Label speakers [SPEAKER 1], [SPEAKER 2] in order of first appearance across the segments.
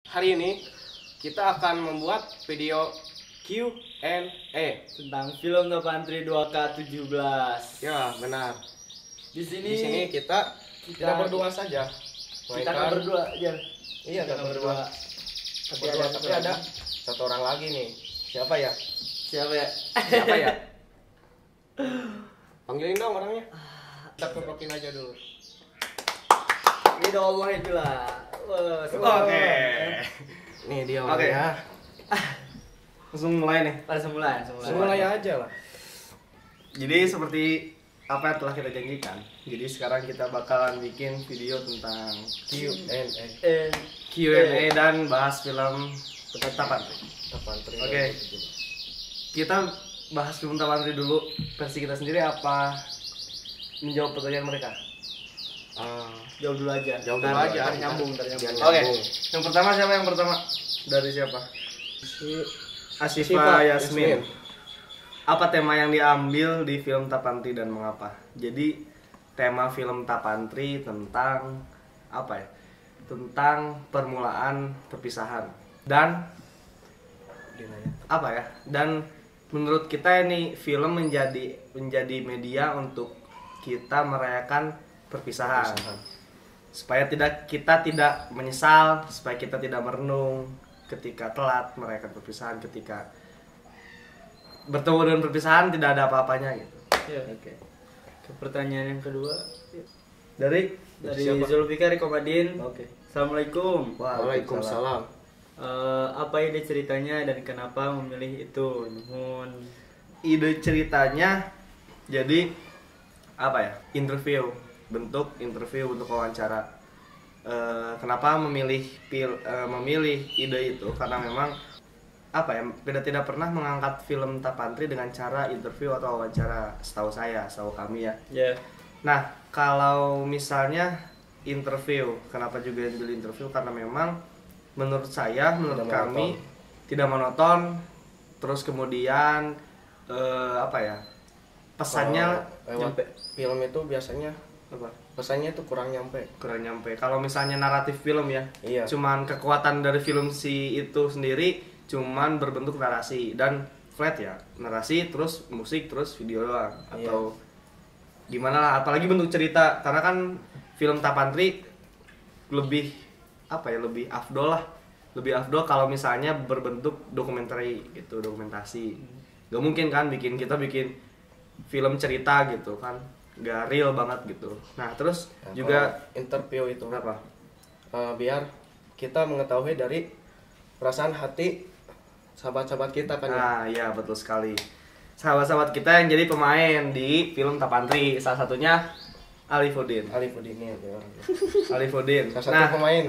[SPEAKER 1] Hari ini kita akan membuat video Q&A
[SPEAKER 2] tentang film Tapantri 2K17.
[SPEAKER 1] Ya, benar.
[SPEAKER 2] Di
[SPEAKER 1] Di sini kita tidak berdua saja.
[SPEAKER 2] kita kan berdua aja.
[SPEAKER 1] Iya,
[SPEAKER 2] Kita
[SPEAKER 1] kita
[SPEAKER 2] berdua.
[SPEAKER 1] berdua. Tapi ada satu orang lagi nih. Siapa ya?
[SPEAKER 2] Siapa ya?
[SPEAKER 1] Siapa ya? Panggilin dong orangnya. Kita kerokin aja dulu.
[SPEAKER 2] Ridho Allah itulah.
[SPEAKER 1] Oke. Nih dia orangnya.
[SPEAKER 3] Langsung mulai nih.
[SPEAKER 2] Langsung mulai.
[SPEAKER 1] Mulai aja lah.
[SPEAKER 3] Jadi seperti apa yang telah kita janjikan. Jadi sekarang kita bakalan bikin video tentang
[SPEAKER 1] Q&A.
[SPEAKER 3] Q&A dan bahas film Tapantri.
[SPEAKER 1] Tapantri.
[SPEAKER 3] Oke. Kita bahas film Tapantri dulu. Versi kita sendiri apa menjawab pertanyaan mereka?
[SPEAKER 2] Jauh dulu aja.
[SPEAKER 1] Jauh dulu aja.
[SPEAKER 2] Nyambung.
[SPEAKER 1] Biar
[SPEAKER 3] Oke.
[SPEAKER 1] nyambung.
[SPEAKER 3] Yang pertama siapa yang pertama? Dari siapa?
[SPEAKER 1] Asifa
[SPEAKER 3] Asifa Yasmin. Apa tema yang diambil di film Tapantri dan mengapa? Jadi tema film Tapantri tentang apa ya? Tentang permulaan perpisahan dan apa ya? Dan menurut kita ini film menjadi media untuk kita merayakan perpisahan. Supaya kita tidak menyesal, supaya kita tidak merenung ketika telat merayakan perpisahan, ketika bertemu dengan perpisahan tidak ada apa-apanya gitu.
[SPEAKER 2] Ya.
[SPEAKER 3] Oke.
[SPEAKER 2] Ke pertanyaan yang kedua
[SPEAKER 3] Dari
[SPEAKER 2] dari
[SPEAKER 3] siapa?
[SPEAKER 2] Zulfikar Komadin.
[SPEAKER 3] Oke.
[SPEAKER 2] Assalamualaikum.
[SPEAKER 1] Waalaikumsalam.
[SPEAKER 2] Apa ide ceritanya dan kenapa memilih itu? Nuhun.
[SPEAKER 3] Ide ceritanya jadi apa ya? Bentuk interview untuk wawancara. Kenapa memilih ide itu? Karena memang apa ya? Tidak pernah mengangkat film Tapantri dengan cara interview atau wawancara, setahu kami ya.
[SPEAKER 2] Ya.
[SPEAKER 3] Nah, kalau misalnya interview, kenapa juga ambil interview? Karena memang menurut kami tidak monoton. Terus kemudian apa ya? Pesannya
[SPEAKER 1] Lewat film itu biasanya
[SPEAKER 3] apa?
[SPEAKER 1] pesannya itu kurang nyampe.
[SPEAKER 3] Kalau misalnya naratif film ya,
[SPEAKER 1] Iya.
[SPEAKER 3] cuman kekuatan dari film si itu sendiri cuman berbentuk narasi dan flat ya, narasi terus musik terus video doang atau gimana lah, apalagi bentuk cerita, karena kan film Tapantri lebih apa ya, lebih afdol kalau misalnya berbentuk dokumentasi. Gak mungkin kan kita bikin film cerita gitu kan, gak real banget gitu. Nah terus juga
[SPEAKER 1] interview itu
[SPEAKER 3] apa?
[SPEAKER 1] biar kita mengetahui dari perasaan hati sahabat-sahabat kita kan ya.
[SPEAKER 3] Nah iya betul sekali, sahabat-sahabat kita yang jadi pemain di film Tapantri, salah satunya Alifudin
[SPEAKER 1] Alifudin ya.
[SPEAKER 3] Alifudin.
[SPEAKER 1] Salah satu pemain.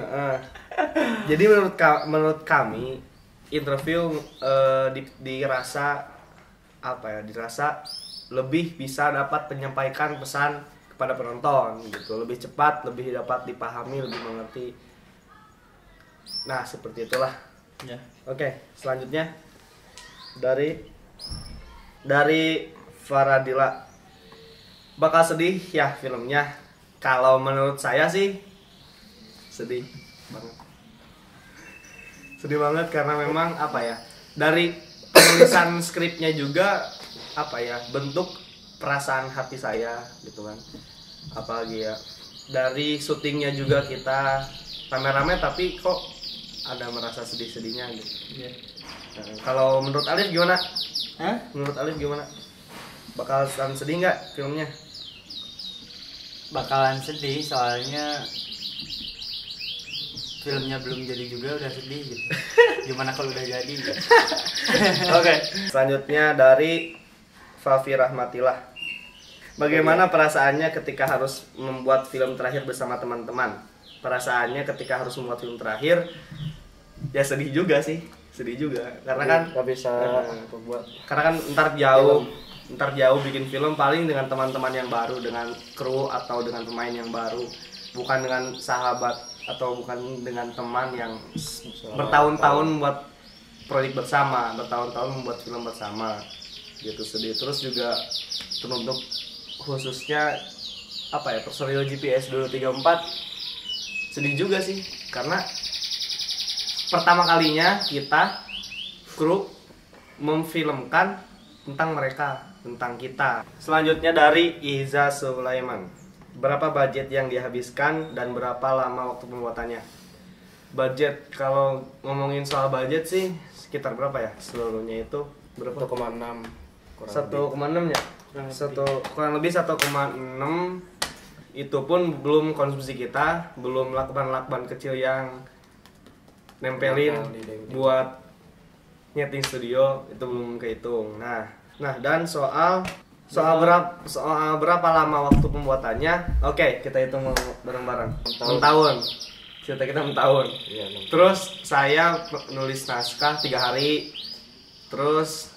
[SPEAKER 3] Jadi menurut kami interview dirasa lebih bisa dapat menyampaikan pesan kepada penonton gitu, lebih cepat, lebih dapat dipahami, lebih mengerti. Nah seperti itulah.
[SPEAKER 2] Ya.
[SPEAKER 3] Oke, selanjutnya dari Faradila. Bakal sedih ya filmnya. Kalau menurut saya sih sedih banget. Sedih banget karena memang apa ya? Dari penulisan skripnya juga apa ya? Bentuk perasaan hati saya gitu kan. Apalagi ya, dari syutingnya juga kita rame-rame tapi kok ada merasa sedih-sedihnya gitu.
[SPEAKER 2] Ya.
[SPEAKER 3] Kalau menurut Alif gimana?
[SPEAKER 2] Hah?
[SPEAKER 3] Menurut Alif gimana? Bakalan sedih nggak filmnya?
[SPEAKER 2] Bakalan sedih soalnya filmnya belum jadi juga udah sedih gitu. Gimana kalau udah jadi gitu.
[SPEAKER 3] Oke. Selanjutnya dari Fafi Rahmatillah. Bagaimana perasaannya ketika harus membuat film terakhir bersama teman-teman? Perasaannya ketika harus membuat film terakhir, ya sedih juga sih, karena kan
[SPEAKER 1] nggak bisa buat.
[SPEAKER 3] Karena kan ntar jauh bikin film paling dengan teman-teman yang baru, dengan kru atau dengan pemain yang baru, bukan dengan sahabat atau bukan dengan teman yang bertahun-tahun membuat proyek bersama, bertahun-tahun membuat film bersama, gitu. Sedih. Terus juga untuk khususnya apa ya, personil GPS 234 sedih juga sih, karena pertama kalinya kita kru memfilmkan tentang mereka, tentang kita. Selanjutnya dari Iza Sulaiman. Berapa budget yang dihabiskan dan berapa lama waktu pembuatannya? Budget, kalau ngomongin soal budget sih sekitar berapa ya? Seluruhnya itu berapa?
[SPEAKER 1] 1,6
[SPEAKER 3] 1,6 ya? Kurang lebih 1,6. Itu pun belum konsumsi kita, belum lakban-lakban kecil yang nempelin buat nyeting studio, itu belum kehitung. Nah dan soal berapa lama waktu pembuatannya? Oke, kita hitung bareng-bareng. 6 tahun. Cerita kita 6 tahun.
[SPEAKER 1] Iya, 6 tahun.
[SPEAKER 3] Terus saya nulis naskah 3 hari. Terus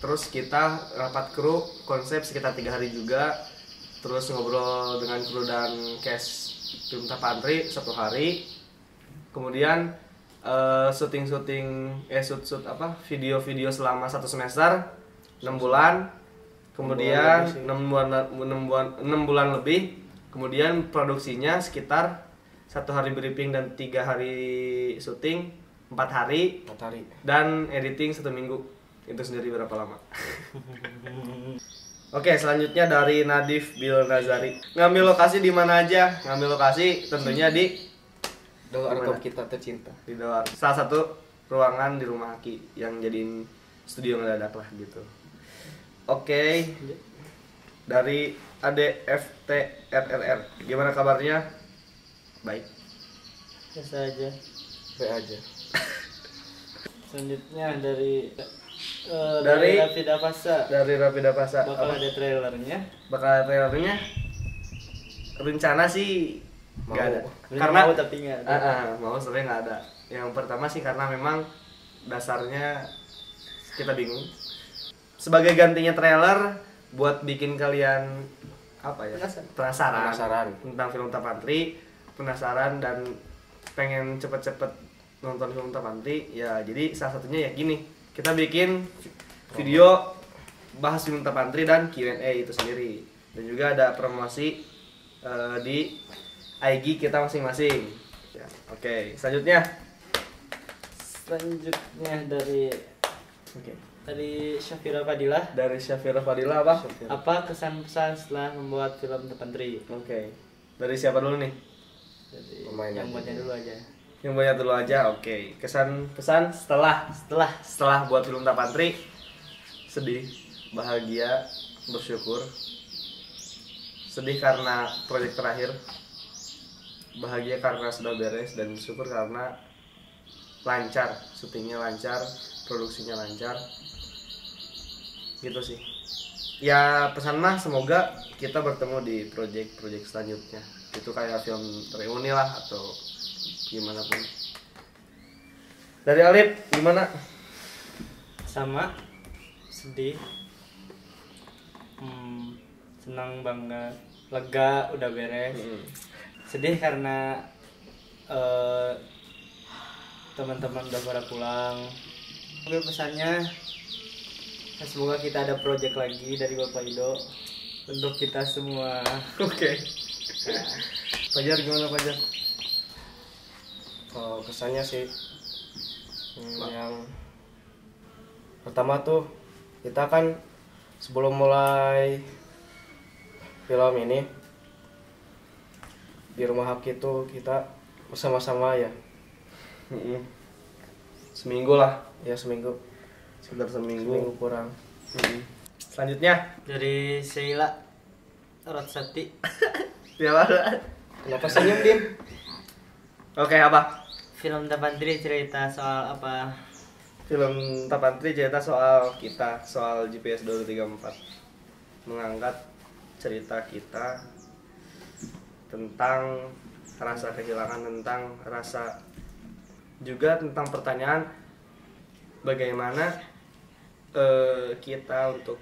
[SPEAKER 3] Terus kita rapat kru konsep sekitar 3 hari juga. Terus ngobrol dengan kru dan cast film Tapantri 1 hari. Kemudian video-video selama 1 semester 6 bulan. Kemudian 6 bulan lebih. Kemudian produksinya sekitar 1 hari briefing dan 3 hari syuting, 4 hari. Dan editing 1 minggu. Itu sendiri berapa lama? Oke, selanjutnya dari Nadif Bil Nazari. Ngambil lokasi di mana aja? Ngambil lokasi tentunya di
[SPEAKER 1] Doa Arkom kita tercinta.
[SPEAKER 3] Di Doa. Salah satu ruangan di rumah Aki yang jadiin studio mendadak lah gitu. Oke. Dari ADFTRRR. Gimana kabarnya? Baik.
[SPEAKER 2] Biasa aja.
[SPEAKER 1] Baik aja.
[SPEAKER 2] Selanjutnya dari Rapida Pasa.
[SPEAKER 3] Dari Rapida Pasa.
[SPEAKER 2] Bakal ada trailernya.
[SPEAKER 3] Rencana sih nggak ada.
[SPEAKER 2] Karena mau tapi nggak ada.
[SPEAKER 3] Mau sebenarnya nggak ada. Yang pertama sih karena memang dasarnya kita bingung. Sebagai gantinya trailer buat bikin kalian penasaran tentang film Tapantri, penasaran dan pengen cepet-cepet nonton film Tapantri, ya jadi salah satunya ya gini, kita bikin video bahas film Tapantri dan Q&A itu sendiri, dan juga ada promosi di IG kita masing-masing ya. Oke, selanjutnya dari Syafira Fadilah apa
[SPEAKER 2] kesan-pesan setelah membuat film Tapantri?
[SPEAKER 3] Oke. Dari siapa dulu nih?
[SPEAKER 2] Jadi yang buatnya dulu aja.
[SPEAKER 3] Yang buatnya dulu aja. Oke. Kesan pesan setelah buat film Tapantri. Sedih, bahagia, bersyukur. Sedih karena proyek terakhir. Bahagia karena sudah beres dan bersyukur karena lancar, syutingnya lancar, produksinya lancar. Gitu sih. Ya pesan mah semoga kita bertemu di project selanjutnya. Itu kayak film reuni lah atau gimana pun. Dari Alif gimana?
[SPEAKER 2] Sama, sedih, senang, bangga, lega udah beres. Sedih karena teman-teman udah pada pulang. Oke, pesannya semoga kita ada project lagi dari Bapak Ido untuk kita semua.
[SPEAKER 3] Oke. Fajar gimana Fajar?
[SPEAKER 1] Kalau kesannya sih yang pertama tuh kita kan sebelum mulai film ini di rumah Haki tuh kita bersama-sama ya.
[SPEAKER 3] Seminggu lah.
[SPEAKER 1] Ya seminggu.
[SPEAKER 3] Sekitar seminggu
[SPEAKER 1] kurang.
[SPEAKER 3] Selanjutnya
[SPEAKER 2] dari Sheila Rotsati.
[SPEAKER 1] Kenapa senyum Dim?
[SPEAKER 3] Oke, apa?
[SPEAKER 2] Film Tapantri cerita soal apa?
[SPEAKER 3] Film Tapantri cerita soal kita, soal GPS 2034. Mengangkat cerita kita tentang rasa kehilangan, tentang rasa juga tentang pertanyaan bagaimana kita untuk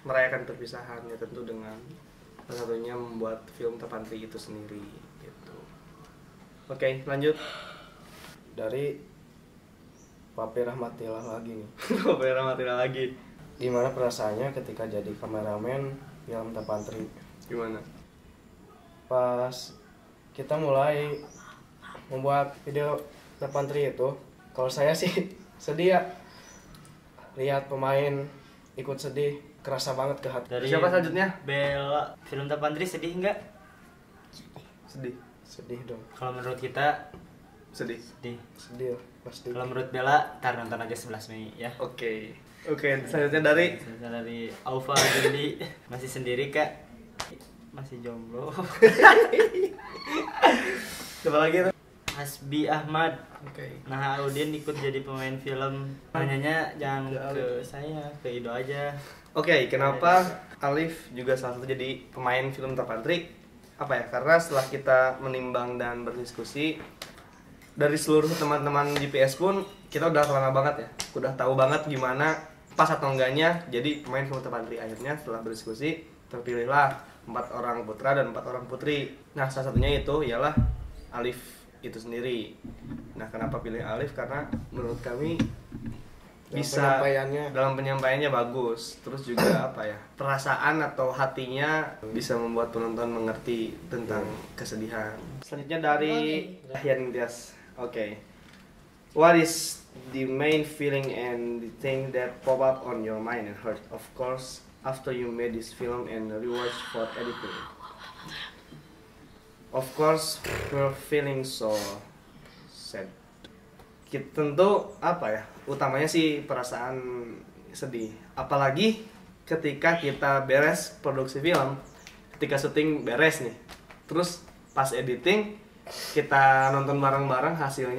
[SPEAKER 3] merayakan perpisahan, ya tentu dengan salah satunya membuat film Tapantri itu sendiri gitu. Oke, lanjut.
[SPEAKER 1] Dari Papi Rahmatillah lagi nih.
[SPEAKER 3] Papi Rahmatillah lagi.
[SPEAKER 1] Gimana perasaannya ketika jadi kameramen film Tapantri?
[SPEAKER 3] Gimana?
[SPEAKER 1] Pas kita mulai membuat video Tapantri itu, Kalau saya sih sedih ya, lihat pemain ikut sedih, kerasa banget ke hati.
[SPEAKER 2] Dari
[SPEAKER 3] Siapa selanjutnya?
[SPEAKER 2] Bella, film Tapantri sedih nggak?
[SPEAKER 3] Sedih.
[SPEAKER 1] Sedih dong,
[SPEAKER 2] Kalau menurut kita
[SPEAKER 3] Sedih.
[SPEAKER 2] sedih.
[SPEAKER 1] sedih pasti.
[SPEAKER 2] Kalau menurut Bella, ntar nonton aja 11 Mei ya.
[SPEAKER 3] Oke. Oke, selanjutnya dari
[SPEAKER 2] Saya dari Aufa Jundi, masih sendiri kak? Masih jomblo.
[SPEAKER 3] siapa lagi?
[SPEAKER 2] Hasbi Ahmad.
[SPEAKER 3] Oke.
[SPEAKER 2] Nah, Audin ikut jadi pemain film. Nanyanya jangan ke saya, ke Ido aja.
[SPEAKER 3] Oke, kenapa Alif juga salah satu jadi pemain film Tapantri? Apa ya? Karena setelah kita menimbang dan berdiskusi dari seluruh teman-teman GPS pun kita udah lama banget ya, udah tahu banget gimana pas atau enggaknya jadi pemain film Tapantri. Akhirnya setelah berdiskusi terpilihlah 4 orang putra dan 4 orang putri. Nah, salah satunya itu ialah Alif itu sendiri. Nah, kenapa pilih Alif? Karena menurut kami bisa dalam penyampaiannya bagus, terus juga apa ya, perasaan atau hatinya bisa membuat penonton mengerti tentang kesedihan. Selanjutnya dari Yan Tias. Oke. What is the main feeling and the thing that pop up on your mind and heart, of course, after you made this film and rewatch for editing? Of course, we're feeling so sad. Tentu apa ya, utamanya sih perasaan sedih, apalagi ketika kita beres produksi film, ketika syuting beres nih, terus pas editing kita nonton bareng-bareng, hasil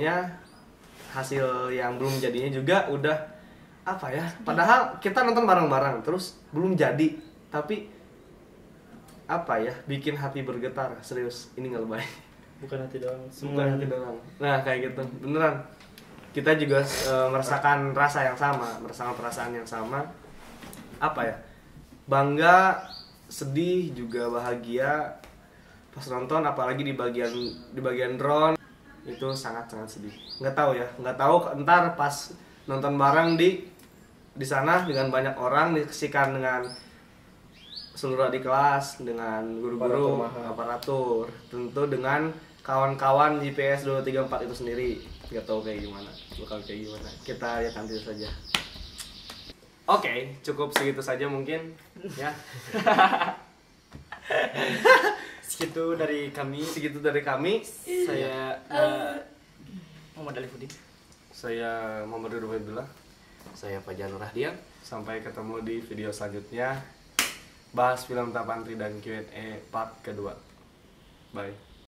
[SPEAKER 3] yang belum jadinya juga udah apa ya, padahal kita nonton bareng-bareng terus belum jadi, tapi apa ya, bikin hati bergetar, serius, ini nggak lebay.
[SPEAKER 2] Bukan hati doang,
[SPEAKER 3] Bukan hati doang. Nah, kayak gitu, beneran. Kita juga merasakan rasa yang sama, merasakan perasaan yang sama. Apa ya? Bangga, sedih, juga bahagia pas nonton, apalagi di bagian drone itu sangat-sangat sedih. Nggak tahu ya, nggak tahu ntar pas nonton bareng di sana dengan banyak orang, disaksikan dengan seluruh adik kelas, dengan guru-guru, aparatur, tentu dengan kawan-kawan GPS 234 itu sendiri. Nggak tahu kayak gimana, bakal kayak gimana, kita lihat nanti saja. Oke, cukup segitu saja mungkin ya.
[SPEAKER 2] Segitu dari kami.
[SPEAKER 3] Saya
[SPEAKER 2] Muhammad Alifudin.
[SPEAKER 3] Saya Muhammad Rudullah.
[SPEAKER 1] Saya Fajar Nur Rahdian.
[SPEAKER 3] Sampai ketemu di video selanjutnya, bahas film Tapantri dan Q&A part kedua. Bye.